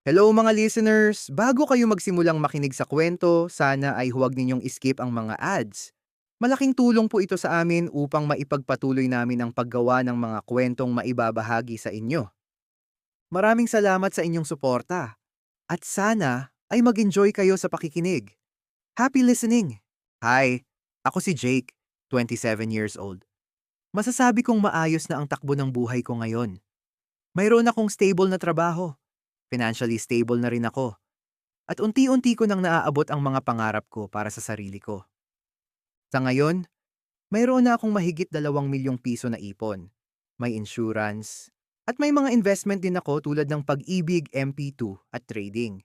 Hello mga listeners! Bago kayo magsimulang makinig sa kwento, sana ay huwag ninyong skip ang mga ads. Malaking tulong po ito sa amin upang maipagpatuloy namin ang paggawa ng mga kwentong maibabahagi sa inyo. Maraming salamat sa inyong suporta. At sana ay mag-enjoy kayo sa pakikinig. Happy listening! Hi, ako si Jake, 27 years old. Masasabi kong maayos na ang takbo ng buhay ko ngayon. Mayroon akong stable na trabaho. Financially stable na rin ako. At unti-unti ko nang naaabot ang mga pangarap ko para sa sarili ko. Sa ngayon, mayroon na akong mahigit 2 milyong piso na ipon. May insurance. At may mga investment din ako tulad ng Pag-ibig, MP2 at trading.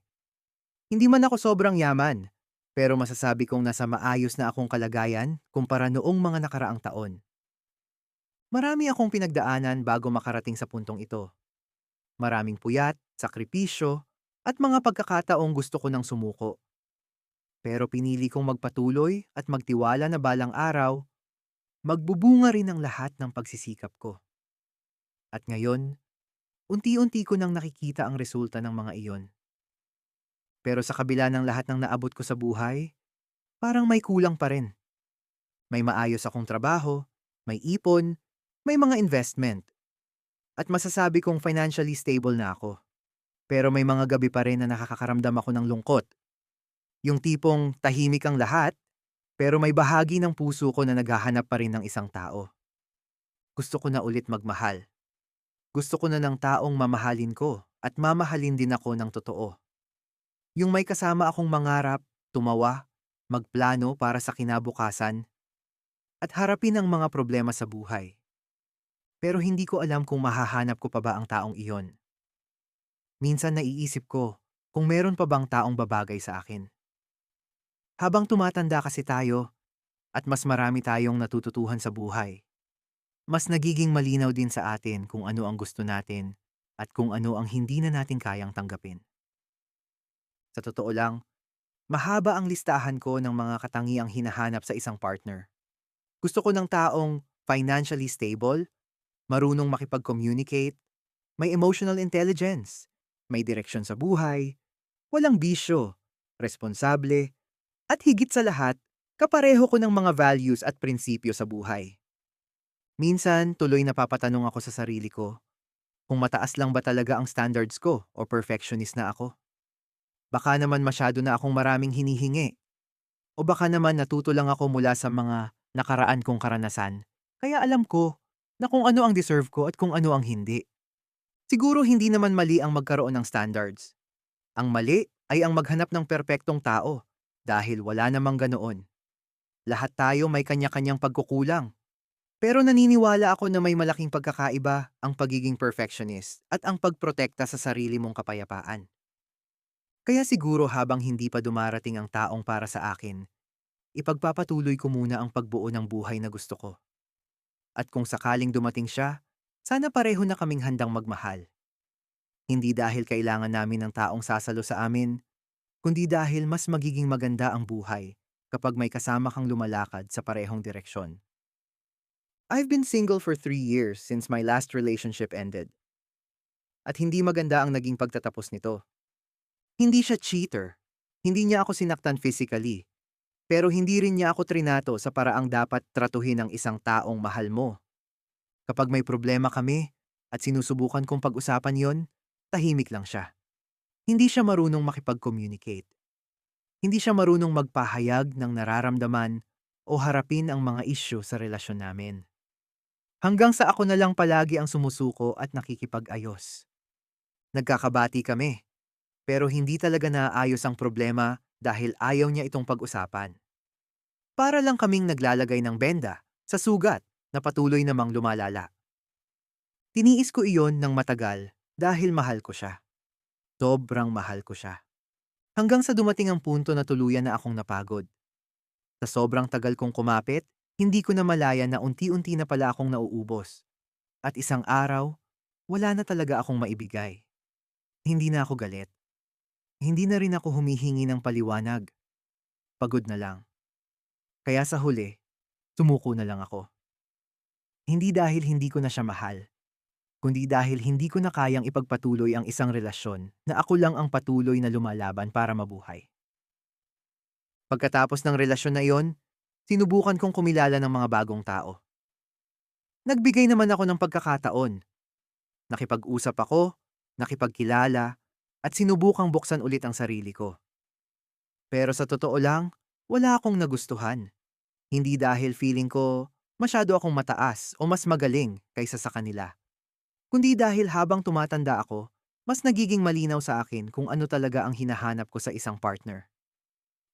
Hindi man ako sobrang yaman, pero masasabi kong nasa maayos na akong kalagayan kumpara noong mga nakaraang taon. Marami akong pinagdaanan bago makarating sa puntong ito. Maraming puyat, sakripisyo, at mga pagkakataong gusto ko nang sumuko. Pero pinili kong magpatuloy at magtiwala na balang araw, magbubunga rin ang lahat ng pagsisikap ko. At ngayon, unti-unti ko nang nakikita ang resulta ng mga iyon. Pero sa kabila ng lahat ng naabot ko sa buhay, parang may kulang pa rin. May maayos akong trabaho, may ipon, may mga investment, at masasabi kong financially stable na ako. Pero may mga gabi pa rin na nakakakaramdam ako ng lungkot. Yung tipong tahimik ang lahat, pero may bahagi ng puso ko na naghahanap pa rin ng isang tao. Gusto ko na ulit magmahal. Gusto ko na ng taong mamahalin ko at mamahalin din ako ng totoo. Yung may kasama akong mangarap, tumawa, magplano para sa kinabukasan, at harapin ang mga problema sa buhay. Pero hindi ko alam kung mahahanap ko pa ba ang taong iyon. Minsan naiisip ko kung meron pa bang taong babagay sa akin. Habang tumatanda kasi tayo at mas marami tayong natututuhan sa buhay, mas nagiging malinaw din sa atin kung ano ang gusto natin at kung ano ang hindi na natin kayang tanggapin. Sa totoo lang, mahaba ang listahan ko ng mga katangiang hinahanap sa isang partner. Gusto ko ng taong financially stable, marunong makipag-communicate, may emotional intelligence, may direksyon sa buhay, walang bisyo, responsable, at higit sa lahat, kapareho ko ng mga values at prinsipyo sa buhay. Minsan, tuloy napapatanong ako sa sarili ko kung mataas lang ba talaga ang standards ko o perfectionist na ako. Baka naman masyado na akong maraming hinihingi. O baka naman natuto lang ako mula sa mga nakaraan kong karanasan. Kaya alam ko na kung ano ang deserve ko at kung ano ang hindi. Siguro hindi naman mali ang magkaroon ng standards. Ang mali ay ang maghanap ng perpektong tao dahil wala namang ganoon. Lahat tayo may kanya-kanyang pagkukulang. Pero naniniwala ako na may malaking pagkakaiba ang pagiging perfectionist at ang pagprotekta sa sarili mong kapayapaan. Kaya siguro habang hindi pa dumarating ang taong para sa akin, ipagpapatuloy ko muna ang pagbuo ng buhay na gusto ko. At kung sakaling dumating siya, sana pareho na kaming handang magmahal. Hindi dahil kailangan namin ng taong sasalo sa amin, kundi dahil mas magiging maganda ang buhay kapag may kasama kang lumalakad sa parehong direksyon. I've been single for 3 years since my last relationship ended. At hindi maganda ang naging pagtatapos nito. Hindi siya cheater. Hindi niya ako sinaktan physically. Pero hindi rin niya ako trinato sa paraang dapat tratuhin ng isang taong mahal mo. Kapag may problema kami at sinusubukan kong pag-usapan yon, tahimik lang siya. Hindi siya marunong makipag-communicate. Hindi siya marunong magpahayag ng nararamdaman o harapin ang mga isyu sa relasyon namin. Hanggang sa ako na lang palagi ang sumusuko at nakikipag-ayos. Nagkakabati kami, pero hindi talaga naayos ang problema dahil ayaw niya itong pag-usapan. Para lang kaming naglalagay ng benda sa sugat na patuloy namang lumalala. Tiniis ko iyon ng matagal dahil mahal ko siya. Sobrang mahal ko siya. Hanggang sa dumating ang punto na tuluyan na akong napagod. Sa sobrang tagal kong kumapit, hindi ko na malaya na unti-unti na pala akong nauubos. At isang araw, wala na talaga akong maibigay. Hindi na ako galit. Hindi na rin ako humihingi ng paliwanag. Pagod na lang. Kaya sa huli, sumuko na lang ako. Hindi dahil hindi ko na siya mahal, kundi dahil hindi ko na kayang ipagpatuloy ang isang relasyon na ako lang ang patuloy na lumalaban para mabuhay. Pagkatapos ng relasyon na iyon, sinubukan kong kumilala ng mga bagong tao. Nagbigay naman ako ng pagkakataon. Nakipag-usap ako, nakipagkilala, at sinubukang buksan ulit ang sarili ko. Pero sa totoo lang, wala akong nagustuhan. Hindi dahil feeling ko masyado akong mataas o mas magaling kaysa sa kanila. Kundi dahil habang tumatanda ako, mas nagiging malinaw sa akin kung ano talaga ang hinahanap ko sa isang partner.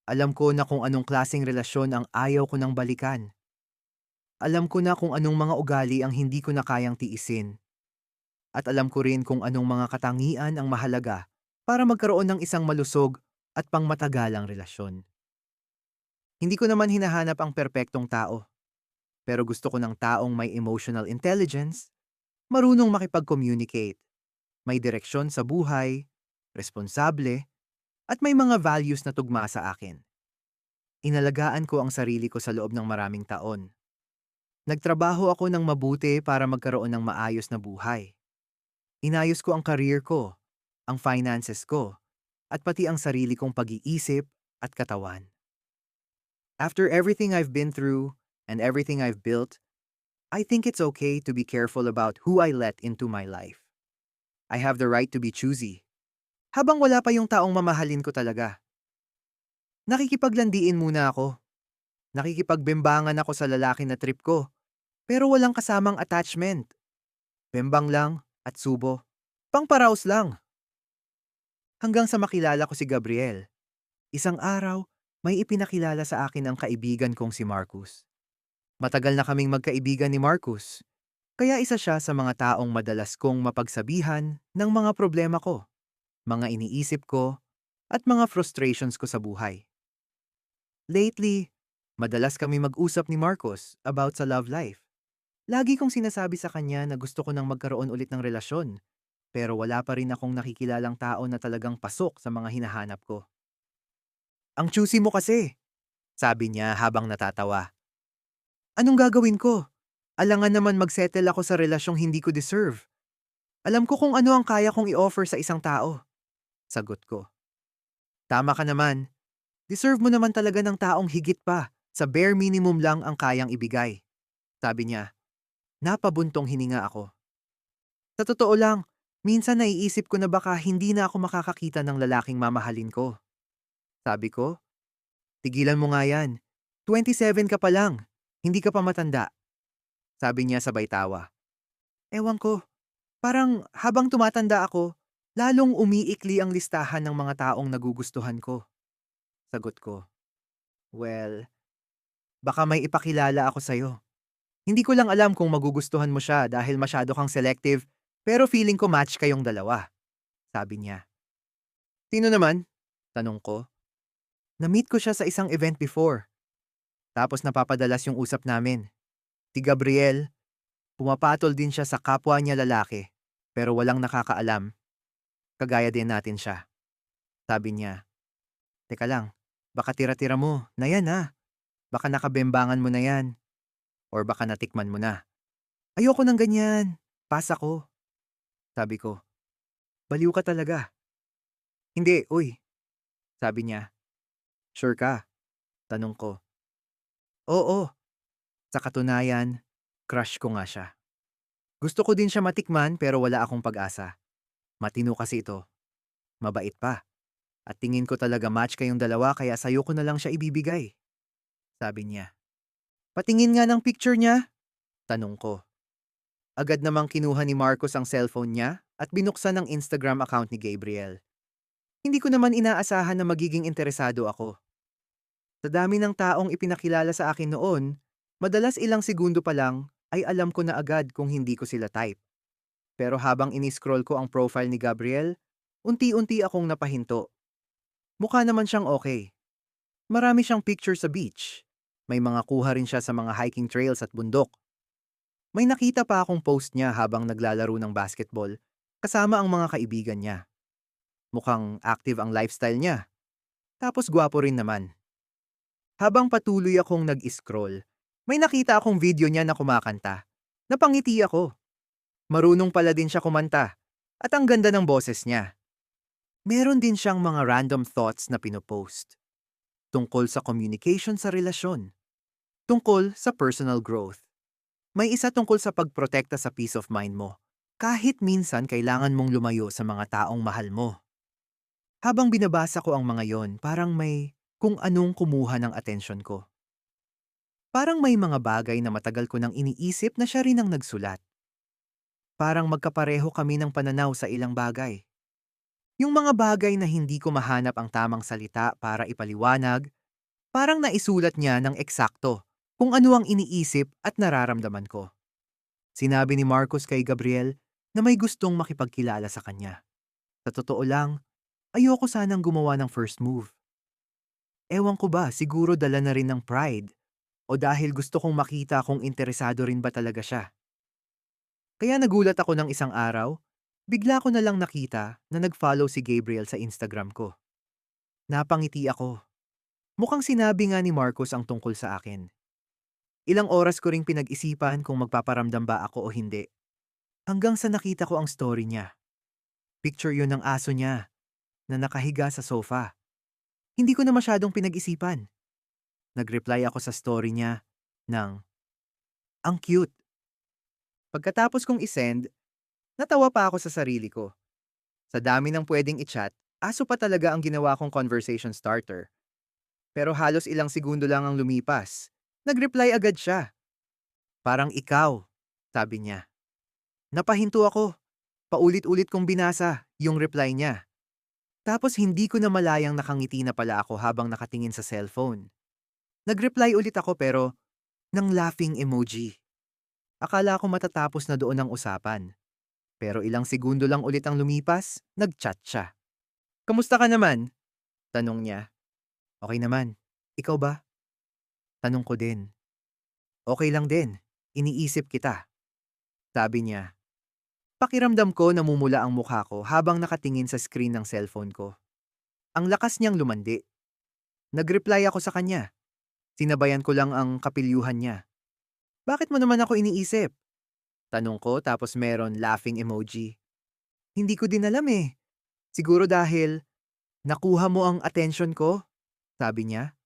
Alam ko na kung anong klaseng relasyon ang ayaw ko nang balikan. Alam ko na kung anong mga ugali ang hindi ko na kayang tiisin. At alam ko rin kung anong mga katangian ang mahalaga para magkaroon ng isang malusog at pangmatagalang relasyon. Hindi ko naman hinahanap ang perpektong tao, pero gusto ko ng taong may emotional intelligence, marunong makipag-communicate, may direksyon sa buhay, responsable, at may mga values na tugma sa akin. Inalagaan ko ang sarili ko sa loob ng maraming taon. Nagtrabaho ako ng mabuti para magkaroon ng maayos na buhay. Inayos ko ang career ko, ang finances ko, at pati ang sarili kong pag-iisip at katawan. After everything I've been through and everything I've built, I think it's okay to be careful about who I let into my life. I have the right to be choosy. Habang wala pa yung taong mamahalin ko talaga. Nakikipaglandiin muna ako. Nakikipagbembangan ako sa lalaki na trip ko, pero walang kasamang attachment. Bembang lang at subo. Pangparaos lang. Hanggang sa makilala ko si Gabriel. Isang araw, may ipinakilala sa akin ang kaibigan kong si Marcus. Matagal na kaming magkaibigan ni Marcus, kaya isa siya sa mga taong madalas kong mapagsabihan ng mga problema ko, mga iniisip ko, at mga frustrations ko sa buhay. Lately, madalas kami mag-usap ni Marcus about sa love life. Lagi kong sinasabi sa kanya na gusto ko nang magkaroon ulit ng relasyon, pero wala pa rin akong nakikilalang tao na talagang pasok sa mga hinahanap ko. Ang choosy mo kasi, sabi niya habang natatawa. Anong gagawin ko? Alangan naman mag-settle ako sa relasyong hindi ko deserve. Alam ko kung ano ang kaya kong i-offer sa isang tao. Sagot ko. Tama ka naman. Deserve mo naman talaga ng taong higit pa. Sa bare minimum lang ang kayang ibigay. Sabi niya. Napabuntong hininga ako. Sa totoo lang, minsan naiisip ko na baka hindi na ako makakakita ng lalaking mamahalin ko. Sabi ko, tigilan mo nga yan. 27 ka pa lang. Hindi ka pa matanda. Sabi niya sabay tawa. Ewan ko, parang habang tumatanda ako, lalong umiikli ang listahan ng mga taong nagugustuhan ko. Sagot ko, well, baka may ipakilala ako sa'yo. Hindi ko lang alam kung magugustuhan mo siya dahil masyado kang selective, pero feeling ko match kayong dalawa. Sabi niya. Sino naman? Tanong ko. Na-meet ko siya sa isang event before. Tapos napapadalas yung usap namin. Si Gabriel, pumapatol din siya sa kapwa niya lalaki, pero walang nakakaalam. Kagaya din natin siya. Sabi niya, teka lang, baka tira-tira mo, na yan ha. Baka nakabembangan mo na yan. Or baka natikman mo na. Ayoko ng ganyan. Pass ako. Sabi ko, baliw ka talaga. Hindi, uy. Sabi niya, sure ka? Tanong ko. Oo. Sa katunayan, crush ko nga siya. Gusto ko din siya matikman pero wala akong pag-asa. Matino kasi ito. Mabait pa. At tingin ko talaga match kayong dalawa kaya sayo ko na lang siya ibibigay. Sabi niya. Patingin nga ng picture niya? Tanong ko. Agad namang kinuha ni Marcos ang cellphone niya at binuksan ang Instagram account ni Gabriel. Hindi ko naman inaasahan na magiging interesado ako. Sa dami ng taong ipinakilala sa akin noon, madalas ilang segundo pa lang ay alam ko na agad kung hindi ko sila type. Pero habang iniscroll ko ang profile ni Gabriel, unti-unti akong napahinto. Mukha naman siyang okay. Marami siyang picture sa beach. May mga kuha rin siya sa mga hiking trails at bundok. May nakita pa akong post niya habang naglalaro ng basketball kasama ang mga kaibigan niya. Mukhang active ang lifestyle niya. Tapos gwapo rin naman. Habang patuloy akong nag-scroll, may nakita akong video niya na kumakanta. Napangiti ako. Marunong pala din siya kumanta. At ang ganda ng boses niya. Meron din siyang mga random thoughts na pinopost. Tungkol sa communication sa relasyon. Tungkol sa personal growth. May isa tungkol sa pagprotekta sa peace of mind mo. Kahit minsan kailangan mong lumayo sa mga taong mahal mo. Habang binabasa ko ang mga yon, parang may kung anong kumuha ng atensyon ko. Parang may mga bagay na matagal ko nang iniisip na siya rin ang nagsulat. Parang magkapareho kami ng pananaw sa ilang bagay. Yung mga bagay na hindi ko mahanap ang tamang salita para ipaliwanag, parang naisulat niya ng eksakto kung ano ang iniisip at nararamdaman ko. Sinabi ni Marcos kay Gabriel na may gustong makipagkilala sa kanya. Sa totoo lang, ayoko sanang gumawa ng first move. Ewan ko ba, siguro dala na rin ng pride o dahil gusto kong makita kung interesado rin ba talaga siya. Kaya nagulat ako ng isang araw, bigla ko na lang nakita na nag-follow si Gabriel sa Instagram ko. Napangiti ako. Mukhang sinabi nga ni Marcos ang tungkol sa akin. Ilang oras ko ring pinag-isipan kung magpaparamdam ba ako o hindi. Hanggang sa nakita ko ang story niya. Picture yun ng aso niya na nakahiga sa sofa. Hindi ko na masyadong pinag-isipan. Nag-reply ako sa story niya ng, "Ang cute." Pagkatapos kong isend, natawa pa ako sa sarili ko. Sa dami ng pwedeng i-chat, aso pa talaga ang ginawa kong conversation starter. Pero halos ilang segundo lang ang lumipas. Nag-reply agad siya. "Parang ikaw," sabi niya. Napahinto ako. Paulit-ulit kong binasa yung reply niya. Tapos hindi ko na malayang nakangiti na pala ako habang nakatingin sa cellphone. Nag-reply ulit ako pero ng laughing emoji. Akala ko matatapos na doon ang usapan. Pero ilang segundo lang ulit ang lumipas, nag-chat siya. "Kamusta ka naman?" Tanong niya. "Okay naman. Ikaw ba?" Tanong ko din. "Okay lang din. Iniisip kita." Sabi niya. Pakiramdam ko namumula ang mukha ko habang nakatingin sa screen ng cellphone ko. Ang lakas niyang lumandi. Nag-reply ako sa kanya. Sinabayan ko lang ang kapilyuhan niya. "Bakit mo naman ako iniisip?" Tanong ko tapos meron laughing emoji. "Hindi ko din alam eh. Siguro dahil nakuha mo ang attention ko?" Sabi niya.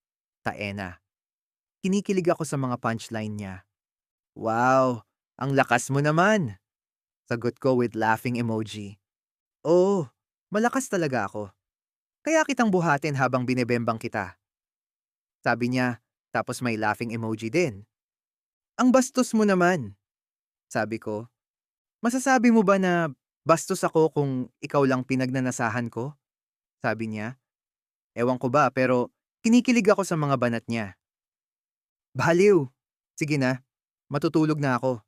Taena. Kinikilig ako sa mga punchline niya. "Wow, ang lakas mo naman." Sagot ko with laughing emoji. "Oo, malakas talaga ako. Kaya kitang buhatin habang binebembang kita." Sabi niya, tapos may laughing emoji din. "Ang bastos mo naman." Sabi ko, "Masasabi mo ba na bastos ako kung ikaw lang pinagnanasahan ko?" Sabi niya. Ewan ko ba pero kinikilig ako sa mga banat niya. "Baliw. Sige na, matutulog na ako."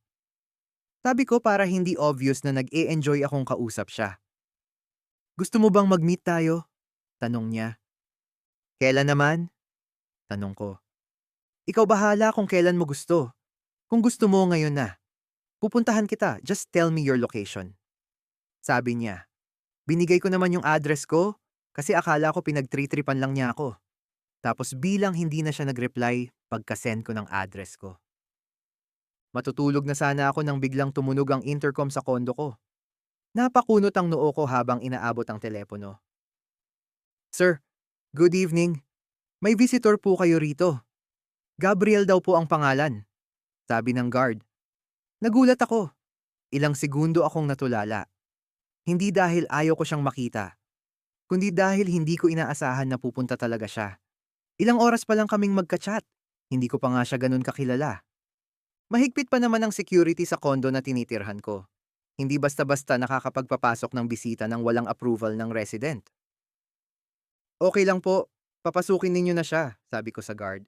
Sabi ko para hindi obvious na nag-e-enjoy akong kausap siya. "Gusto mo bang mag-meet tayo?" Tanong niya. "Kailan naman?" Tanong ko. "Ikaw bahala kung kailan mo gusto. Kung gusto mo ngayon na. Pupuntahan kita, just tell me your location." Sabi niya. Binigay ko naman yung address ko kasi akala ko pinagtritripan lang niya ako. Tapos bilang hindi na siya nag-reply, pagka-send ko ng address ko. Matutulog na sana ako nang biglang tumunog ang intercom sa kondo ko. Napakunot ang noo ko habang inaabot ang telepono. "Sir, good evening. May visitor po kayo rito. Gabriel daw po ang pangalan." Sabi ng guard. Nagulat ako. Ilang segundo akong natulala. Hindi dahil ayaw ko siyang makita, kundi dahil hindi ko inaasahan na pupunta talaga siya. Ilang oras pa lang kaming magka-chat. Hindi ko pa nga siya ganun kakilala. Mahigpit pa naman ang security sa kondo na tinitirhan ko. Hindi basta-basta nakakapagpapasok ng bisita ng walang approval ng resident. "Okay lang po, papasukin ninyo na siya," sabi ko sa guard.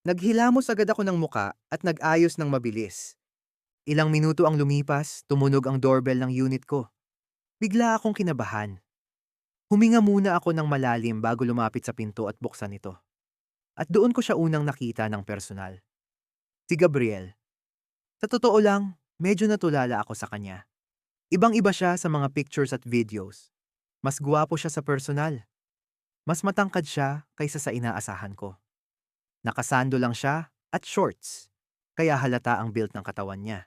Naghilamos agad ako ng muka at nag-ayos ng mabilis. Ilang minuto ang lumipas, tumunog ang doorbell ng unit ko. Bigla akong kinabahan. Huminga muna ako ng malalim bago lumapit sa pinto at buksan ito. At doon ko siya unang nakita ng personal. Si Gabriel. Sa totoo lang, medyo natulala ako sa kanya. Ibang-iba siya sa mga pictures at videos. Mas guwapo siya sa personal. Mas matangkad siya kaysa sa inaasahan ko. Nakasando lang siya at shorts, kaya halata ang build ng katawan niya.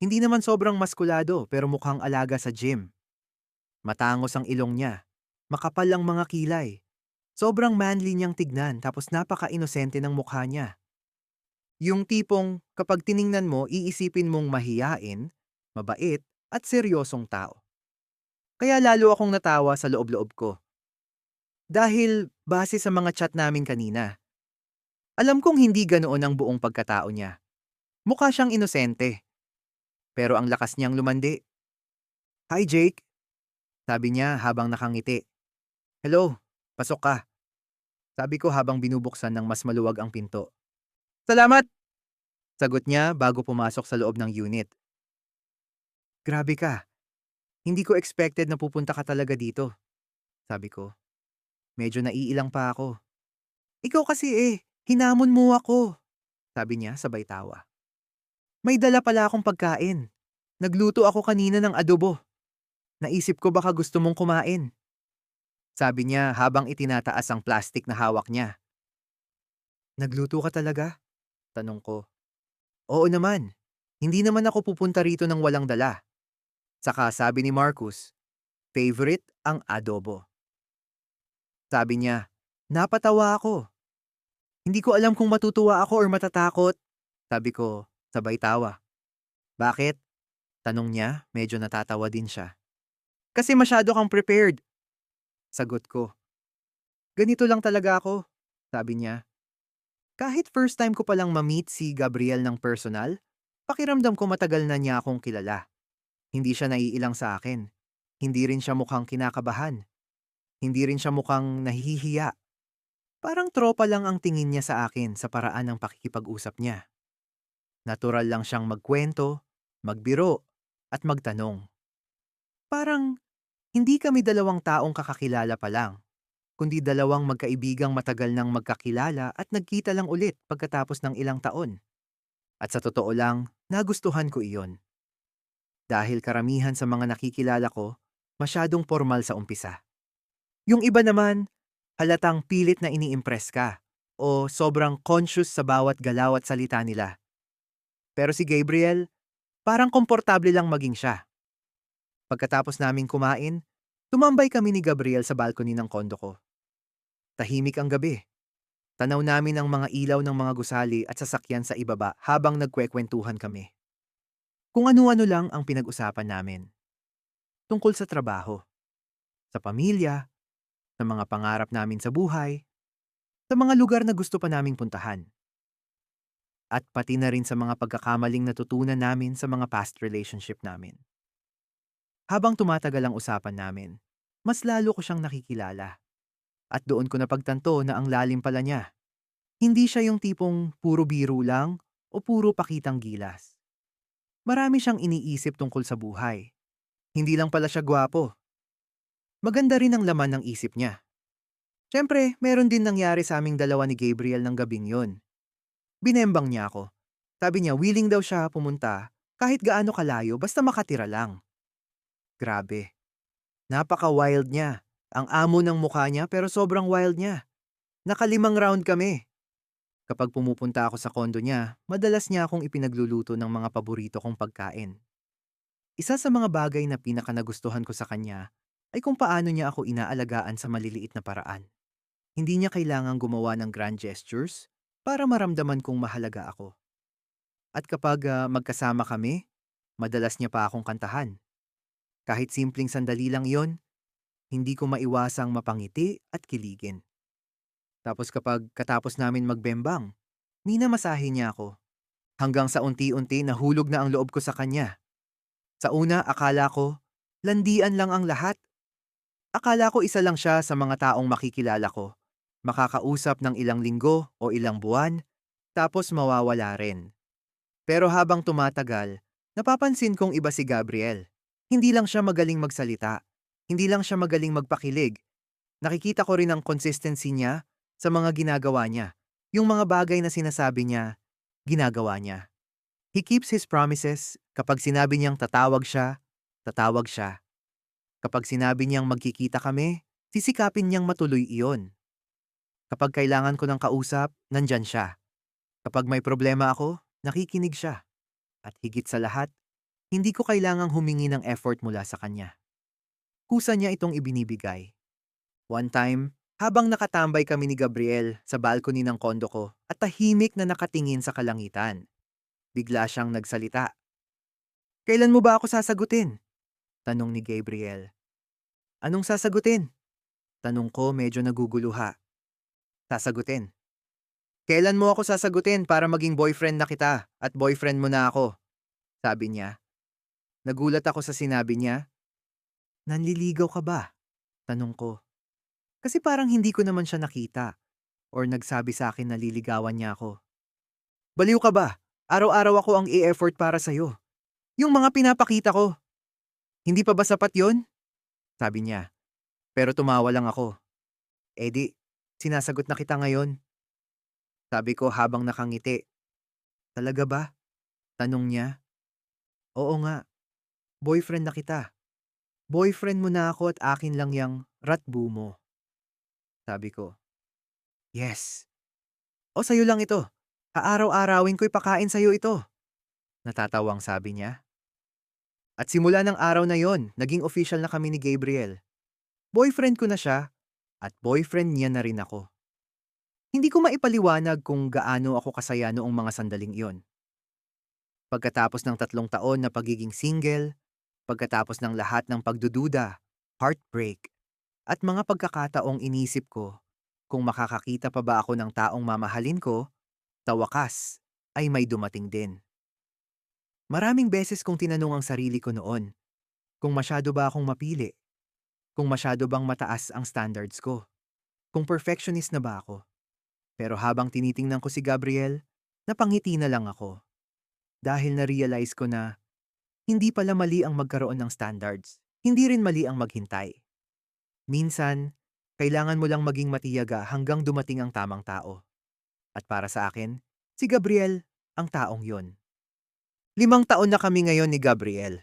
Hindi naman sobrang maskulado pero mukhang alaga sa gym. Matangos ang ilong niya. Makapal ang mga kilay. Sobrang manly niyang tignan tapos napaka-inosente ng mukha niya. Yung tipong kapag tiningnan mo, iisipin mong mahiyain, mabait, at seryosong tao. Kaya lalo akong natawa sa loob-loob ko. Dahil base sa mga chat namin kanina, alam kong hindi ganoon ang buong pagkatao niya. Mukha siyang inosente, pero ang lakas niyang lumandi. "Hi Jake," sabi niya habang nakangiti. "Hello, pasok ka," sabi ko habang binubuksan ng mas maluwag ang pinto. "Salamat," sagot niya bago pumasok sa loob ng unit. "Grabe ka, hindi ko expected na pupunta ka talaga dito," sabi ko. Medyo naiilang pa ako. "Ikaw kasi hinamon mo ako," sabi niya sabay tawa. "May dala pala akong pagkain. Nagluto ako kanina ng adobo. Naisip ko baka gusto mong kumain," sabi niya habang itinataas ang plastic na hawak niya. "Nagluto ka talaga?" tanong ko. "Oo naman. Hindi naman ako pupunta rito ng walang dala." Saka sabi ni Marcus, favorite ang adobo. Sabi niya, napatawa ako. "Hindi ko alam kung matutuwa ako or matatakot," sabi ko, sabay tawa. "Bakit?" tanong niya, medyo natatawa din siya. "Kasi masyado kang prepared," sagot ko. "Ganito lang talaga ako," sabi niya. Kahit first time ko palang ma-meet si Gabriel ng personal, pakiramdam ko matagal na niya akong kilala. Hindi siya naiilang sa akin. Hindi rin siya mukhang kinakabahan. Hindi rin siya mukhang nahihiya. Parang tropa lang ang tingin niya sa akin sa paraan ng pakikipag-usap niya. Natural lang siyang magkwento, magbiro, at magtanong. Parang hindi kami dalawang taong kakakilala pa lang, kundi dalawang magkaibigang matagal nang magkakilala at nagkita lang ulit pagkatapos ng ilang taon. At sa totoo lang, nagustuhan ko iyon. Dahil karamihan sa mga nakikilala ko, masyadong formal sa umpisa. Yung iba naman, halatang pilit na ini-impress ka o sobrang conscious sa bawat galaw at salita nila. Pero si Gabriel, parang komportable lang maging siya. Pagkatapos naming kumain, tumambay kami ni Gabriel sa balcony ng kondo ko. Tahimik ang gabi. Tanaw namin ang mga ilaw ng mga gusali at sasakyan sa ibaba habang nagkwekwentuhan kami. Kung ano-ano lang ang pinag-usapan namin. Tungkol sa trabaho, sa pamilya, sa mga pangarap namin sa buhay, sa mga lugar na gusto pa naming puntahan. At pati na rin sa mga pagkakamaling natutunan namin sa mga past relationship namin. Habang tumatagal ang usapan namin, mas lalo ko siyang nakikilala. At doon ko napagtanto na ang lalim pala niya. Hindi siya yung tipong puro biro lang o puro pakitang gilas. Marami siyang iniisip tungkol sa buhay. Hindi lang pala siya gwapo. Maganda rin ang laman ng isip niya. Siyempre, meron din nangyari sa aming dalawa ni Gabriel ng gabing yon. Binembang niya ako. Sabi niya willing daw siya pumunta kahit gaano kalayo basta makatira lang. Grabe. Napaka-wild niya. Ang amo ng mukha niya pero sobrang wild niya. Nakalimang round kami. Kapag pumupunta ako sa kondo niya, madalas niya akong ipinagluluto ng mga paborito kong pagkain. Isa sa mga bagay na pinaka-nagustuhan ko sa kanya ay kung paano niya ako inaalagaan sa maliliit na paraan. Hindi niya kailangang gumawa ng grand gestures para maramdaman kong mahalaga ako. At kapag magkasama kami, madalas niya pa akong kantahan. Kahit simpleng sandali lang yon, hindi ko maiwasang mapangiti at kiligin. Tapos kapag katapos namin magbembang, minamasahe niya ako. Hanggang sa unti-unti nahulog na ang loob ko sa kanya. Sa una, akala ko, landian lang ang lahat. Akala ko isa lang siya sa mga taong makikilala ko. Makakausap ng ilang linggo o ilang buwan, tapos mawawala rin. Pero habang tumatagal, napapansin kong iba si Gabriel. Hindi lang siya magaling magsalita. Hindi lang siya magaling magpakilig. Nakikita ko rin ang consistency niya sa mga ginagawa niya. Yung mga bagay na sinasabi niya, ginagawa niya. He keeps his promises. Kapag sinabi niyang tatawag siya, tatawag siya. Kapag sinabi niyang magkikita kami, sisikapin niyang matuloy iyon. Kapag kailangan ko ng kausap, nandyan siya. Kapag may problema ako, nakikinig siya. At higit sa lahat, Hindi ko kailangang humingi ng effort mula sa kanya. Kusa niya itong ibinibigay. One time, habang nakatambay kami ni Gabriel sa balcony ng kondo ko at tahimik na nakatingin sa kalangitan, bigla siyang nagsalita. Kailan mo ba ako sasagutin? Tanong ni Gabriel. Anong sasagutin? Tanong ko medyo naguguluha. Sasagutin. Kailan mo ako sasagutin para maging boyfriend na kita at boyfriend mo na ako? Sabi niya. Nagulat ako sa sinabi niya. Nanliligaw ka ba? Tanong ko. Kasi parang hindi ko naman siya nakita or nagsabi sa akin na liligawan niya ako. Baliw ka ba? Araw-araw ako ang i-effort para sa'yo. Yung mga pinapakita ko. Hindi pa ba sapat yon? Sabi niya. Pero tumawa lang ako. Di, sinasagot na kita ngayon. Sabi ko habang nakangiti. Talaga ba? Tanong niya. Oo nga. Boyfriend na kita. Boyfriend mo na ako at akin lang yang ratbu mo. Sabi ko. Yes. O sa'yo lang ito. Aaraw-arawin ko'y pakain sa'yo ito. Natatawang sabi niya. At simula ng araw na yon, naging official na kami ni Gabriel. Boyfriend ko na siya at boyfriend niya na rin ako. Hindi ko maipaliwanag kung gaano ako kasaya noong mga sandaling iyon. Pagkatapos ng 3 taon na pagiging single, pagkatapos ng lahat ng pagdududa, heartbreak, at mga pagkakataong inisip ko kung makakakita pa ba ako ng taong mamahalin ko, sa wakas ay may dumating din. Maraming beses kong tinanong ang sarili ko noon, kung masyado ba akong mapili, kung masyado bang mataas ang standards ko, kung perfectionist na ba ako. Pero habang tinitingnan ko si Gabriel, napangiti na lang ako. Dahil na-realize ko na hindi pala mali ang magkaroon ng standards, hindi rin mali ang maghintay. Minsan, kailangan mo lang maging matiyaga hanggang dumating ang tamang tao. At para sa akin, si Gabriel ang taong yon. 5 taon na kami ngayon ni Gabriel.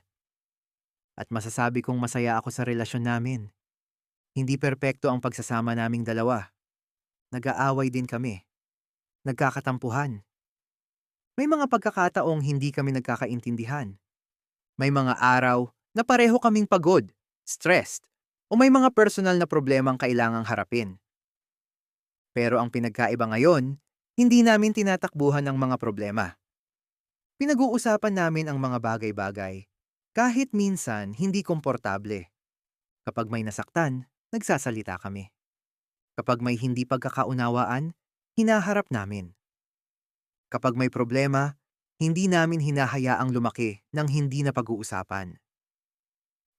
At masasabi kong masaya ako sa relasyon namin. Hindi perpekto ang pagsasama naming dalawa. Nag-aaway din kami. Nagkakatampuhan. May mga pagkakataong hindi kami nagkakaintindihan. May mga araw na pareho kaming pagod, stressed, o may mga personal na problemang kailangang harapin. Pero ang pinagkaiba ngayon, hindi namin tinatakbuhan ang mga problema. Pinag-uusapan namin ang mga bagay-bagay, kahit minsan hindi komportable. Kapag may nasaktan, nagsasalita kami. Kapag may hindi pagkakaunawaan, hinaharap namin. Kapag may problema, hindi namin hinahayaang lumaki nang hindi na pag-uusapan.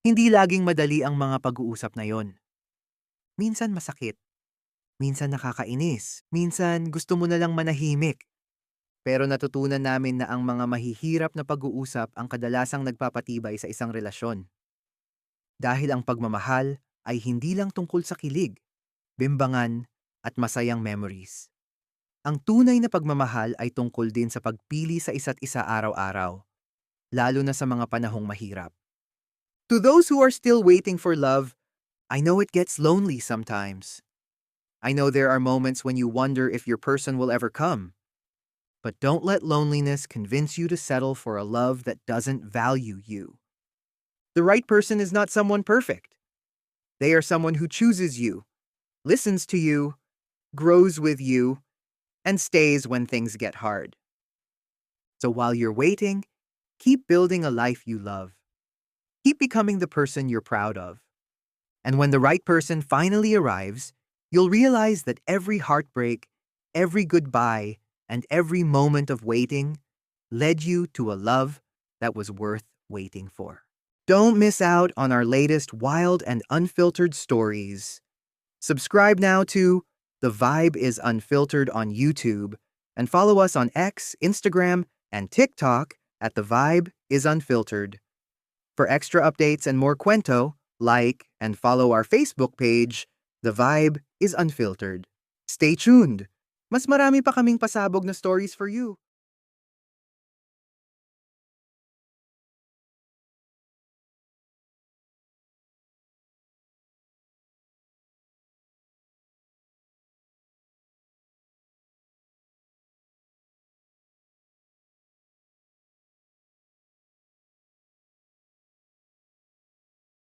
Hindi laging madali ang mga pag-uusap na yon. Minsan masakit, minsan nakakainis, minsan gusto mo na lang manahimik. Pero natutunan namin na ang mga mahihirap na pag-uusap ang kadalasang nagpapatibay sa isang relasyon. Dahil ang pagmamahal ay hindi lang tungkol sa kilig, bimbangan, at masayang memories. Ang tunay na pagmamahal ay tungkol din sa pagpili sa isa't isa araw-araw, lalo na sa mga panahong mahirap. To those who are still waiting for love, I know it gets lonely sometimes. I know there are moments when you wonder if your person will ever come. But don't let loneliness convince you to settle for a love that doesn't value you. The right person is not someone perfect. They are someone who chooses you, listens to you, grows with you, and stays when things get hard. So while you're waiting, keep building a life you love. Keep becoming the person you're proud of. And when the right person finally arrives, you'll realize that every heartbreak, every goodbye, and every moment of waiting led you to a love that was worth waiting for. Don't miss out on our latest wild and unfiltered stories. Subscribe now to The Vibe is Unfiltered on YouTube and follow us on X, Instagram, and TikTok at The Vibe is Unfiltered. For extra updates and more kwento, like and follow our Facebook page, The Vibe is Unfiltered. Stay tuned! Mas marami pa kaming pasabog na stories for you.